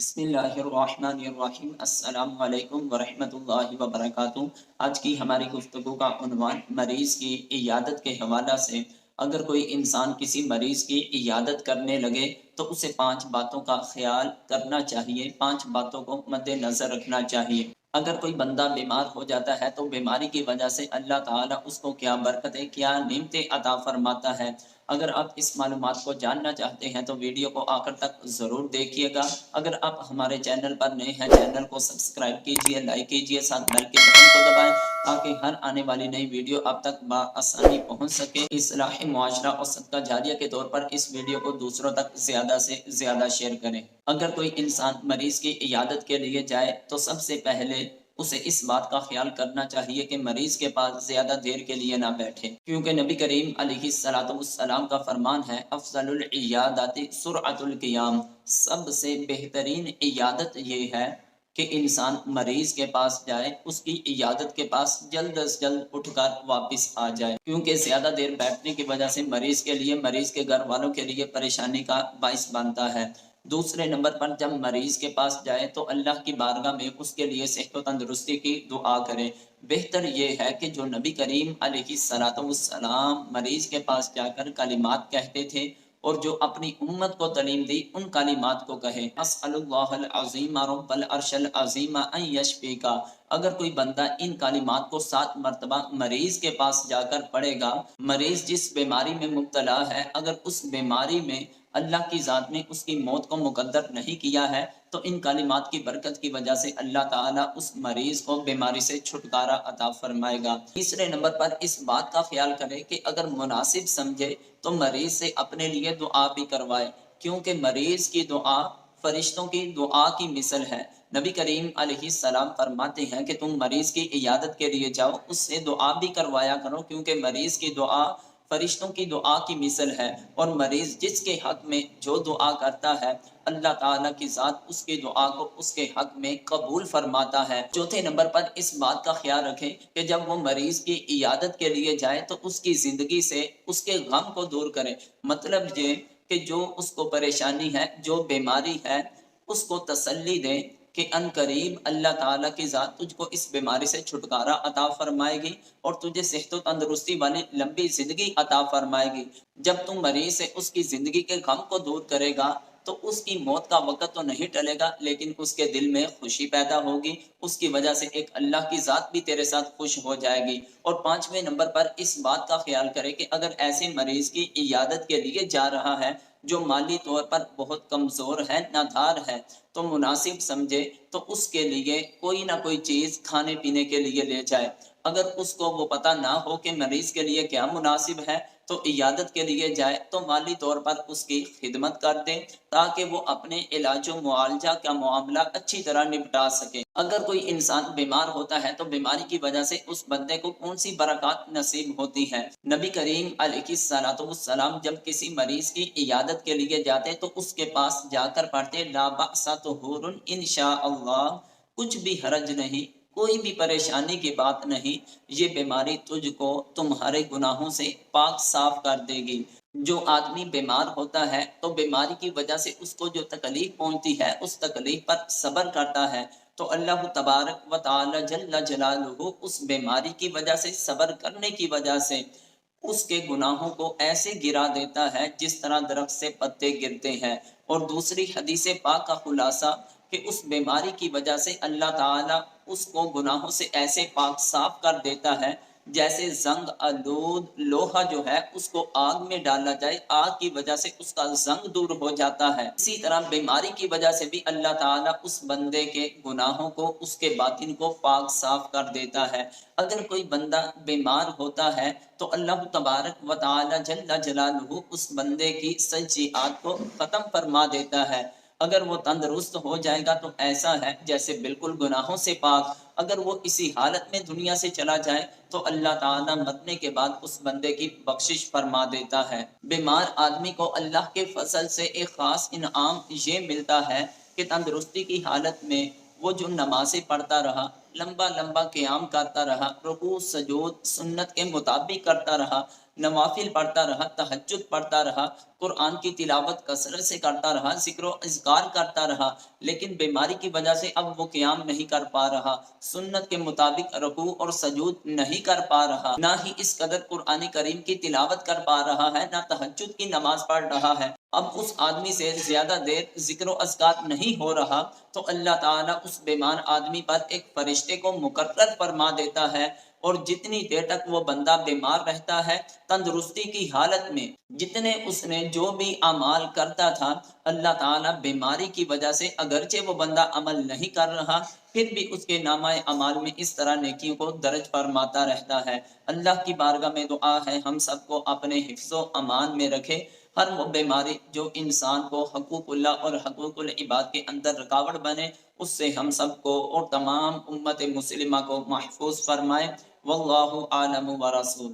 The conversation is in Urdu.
بسم اللہ الرحمن الرحیم۔ السلام علیکم ورحمۃ اللہ وبرکاتہ۔ آج کی ہماری گفتگو کا عنوان مریض کی عیادت کے حوالہ سے، اگر کوئی انسان کسی مریض کی عیادت کرنے لگے تو اسے 5 باتوں کا خیال کرنا چاہیے، 5 باتوں کو مد نظر رکھنا چاہیے۔ اگر کوئی بندہ بیمار ہو جاتا ہے تو بیماری کی وجہ سے اللہ تعالیٰ اس کو کیا برکتیں، کیا نعمتیں عطا فرماتا ہے۔ اگر آپ اس معلومات کو جاننا چاہتے ہیں تو ویڈیو کو آخر تک ضرور دیکھیے گا۔ اگر آپ ہمارے چینل پر نئے ہیں، چینل کو سبسکرائب کیجئے، لائک کیجئے، ساتھ بیل کے بٹن کو دبائیں تاکہ ہر آنے والی نئی ویڈیو آپ تک بآسانی پہنچ سکے۔ اصلاح معاشرہ اور صدقہ جاریہ کے طور پر اس ویڈیو کو دوسروں تک زیادہ سے زیادہ شیئر کریں۔ اگر کوئی انسان مریض کی عیادت کے لیے جائے تو سب سے پہلے اسے اس بات کا خیال کرنا چاہیے کہ مریض کے پاس زیادہ دیر کے لیے نہ بیٹھے، کیونکہ نبی کریم علیہ السلام کا فرمان ہے، افضل العیادات سرعۃ القیام، سب سے بہترین عیادت یہ ہے کہ انسان مریض کے پاس جائے، اس کی عیادت کے پاس جلد از جلد اٹھ کر واپس آ جائے، کیونکہ زیادہ دیر بیٹھنے کی وجہ سے مریض کے لیے، مریض کے گھر والوں کے لیے پریشانی کا باعث بنتا ہے۔ دوسرے نمبر پر جب مریض کے پاس جائے تو اللہ کی بارگاہ میں اس کے لیے صحت و تندرستی کی دعا کرے۔ بہتر یہ ہے کہ جو نبی کریم علیہ السلام مریض کے پاس جا کر کلمات کہتے تھے اور جو اپنی امت کو تعلیم دی، ان کلمات کو کہے۔ اسأل اللہ العظیم رب العرش العظیم ان یشفیک۔ اگر کوئی بندہ ان کلمات کو 7 مرتبہ مریض کے پاس جا کر پڑھے گا، مریض جس بیماری میں مبتلا ہے، اگر اس بیماری میں اللہ کی ذات نے اس کی موت کو مقدر نہیں کیا ہے تو ان کلمات کی برکت کی وجہ سے اللہ تعالیٰ اس مریض کو بیماری سے چھٹکارا عطا فرمائے گا۔ تیسرے نمبر پر اس بات کا خیال کرے کہ اگر مناسب سمجھے تو مریض سے اپنے لیے دعا بھی کروائے، کیونکہ مریض کی دعا فرشتوں کی دعا کی مثل ہے۔ نبی کریم علیہ السلام فرماتے ہیں کہ تم مریض کی عیادت کے لیے جاؤ، اس سے دعا بھی کروایا کرو، کیونکہ مریض کی دعا فرشتوں کی دعا کی مثل ہے، اور مریض جس کے حق میں جو دعا کرتا ہے اللہ تعالیٰ کی ذات اس کی دعا کو اس کے حق میں قبول فرماتا ہے۔ چوتھے نمبر پر اس بات کا خیال رکھیں کہ جب وہ مریض کی عیادت کے لیے جائے تو اس کی زندگی سے اس کے غم کو دور کرے، مطلب یہ کہ جو اس کو پریشانی ہے، جو بیماری ہے، اس کو تسلی دے کہ ان قریب اللہ تعالیٰ کی ذات تجھ کو اس بیماری سے چھٹکارا عطا فرمائے گی اور تجھے صحت و تندرستی والی لمبی زندگی عطا فرمائے گی۔ جب تم مریض سے اس کی زندگی کے غم کو دور کرے گا تو اس کی موت کا وقت تو نہیں ٹلے گا، لیکن اس کے دل میں خوشی پیدا ہوگی، اس کی وجہ سے ایک اللہ کی ذات بھی تیرے ساتھ خوش ہو جائے گی۔ اور 5ویں نمبر پر اس بات کا خیال کرے کہ اگر ایسے مریض کی عیادت کے لیے جا رہا ہے جو مالی طور پر بہت کمزور ہے، نادار ہے، تو مناسب سمجھے تو اس کے لیے کوئی نہ کوئی چیز کھانے پینے کے لیے لے جائے۔ اگر اس کو وہ پتہ نہ ہو کہ مریض کے لیے کیا مناسب ہے تو عیادت کے لیے جائے تو مالی طور پر اس کی خدمت کر دے تاکہ وہ اپنے علاج و معالجہ کا معاملہ اچھی طرح نپٹا سکے۔ اگر کوئی انسان بیمار ہوتا ہے تو بیماری کی وجہ سے اس بندے کو کون سی برکات نصیب ہوتی ہیں؟ نبی کریم علیہ السلام جب کسی مریض کی عیادت کے لیے جاتے تو اس کے پاس جا کر پڑھتے، لا بأس طہور انشاء اللہ، کچھ بھی حرج نہیں، کوئی بھی پریشانی کی بات نہیں، یہ بیماری تجھ کو تمہارے گناہوں سے پاک صاف کر دے گی۔ جو آدمی بیمار ہوتا ہے تو بیماری کی وجہ سے اس کو جو تکلیف پہنچتی ہے، اس تکلیف پر صبر کرتا ہے تو اللہ تبارک و تعالی جل جلالہ اس بیماری کی وجہ سے، صبر کرنے کی وجہ سے اس کے گناہوں کو ایسے گرا دیتا ہے جس طرح درخت سے پتے گرتے ہیں۔ اور دوسری حدیث پاک کا خلاصہ کہ اس بیماری کی وجہ سے اللہ تعالیٰ اس کو گناہوں سے ایسے پاک صاف کر دیتا ہے جیسے زنگ آلود لوہا جو ہے اس کو آگ میں ڈالا جائے، آگ کی وجہ سے اس کا زنگ دور ہو جاتا ہے۔ اسی طرح بیماری کی وجہ سے بھی اللہ تعالیٰ اس بندے کے گناہوں کو، اس کے باطن کو پاک صاف کر دیتا ہے۔ اگر کوئی بندہ بیمار ہوتا ہے تو اللہ تبارک و تعالی جل جلالہ اس بندے کی سیئات کو ختم فرما دیتا ہے۔ اگر وہ تندرست ہو جائے گا تو ایسا ہے جیسے بالکل گناہوں سے پاک۔ اگر وہ اسی حالت میں دنیا سے چلا جائے تو اللہ تعالیٰ مرنے کے بعد اس بندے کی بخشش فرما دیتا ہے۔ بیمار آدمی کو اللہ کے فضل سے ایک خاص انعام یہ ملتا ہے کہ تندرستی کی حالت میں وہ جو نمازیں پڑھتا رہا، لمبا لمبا قیام کرتا رہا، رکوع سجود سنت کے مطابق کرتا رہا، نوافل پڑھتا رہا، تہجد پڑھتا رہا، قرآن کی تلاوت کثرت سے کرتا رہا، ذکر و اذکار کرتا رہا، لیکن بیماری کی وجہ سے اب وہ قیام نہیں کر پا رہا، سنت کے مطابق رکوع اور سجود نہیں کر پا رہا، نہ ہی اس قدر قرآن کریم کی تلاوت کر پا رہا ہے، نہ تہجد کی نماز پڑھ رہا ہے، اب اس آدمی سے زیادہ دیر ذکر و اذکار نہیں ہو رہا، تو اللہ تعالیٰ اس بیمار آدمی پر ایک فرشتے کو مقرر فرما دیتا ہے، اور جتنی دیر تک وہ بندہ بیمار رہتا ہے تندرستی کی حالت میں، جتنے اس نے جو بھی اعمال کرتا تھا، اللہ تعالیٰ بیماری کی وجہ سے اگرچہ وہ بندہ عمل نہیں کر رہا، پھر بھی اس کے نامہ اعمال میں اس طرح نیکیوں کو درج فرماتا رہتا ہے۔ اللہ کی بارگاہ میں دعا ہے ہم سب کو اپنے حفظ و امان میں رکھے، ہر وہ بیماری جو انسان کو حقوق اللہ اور حقوق العباد کے اندر رکاوٹ بنے، اس سے ہم سب کو اور تمام امت مسلمہ کو محفوظ فرمائے۔ واللہ عالم و رسول۔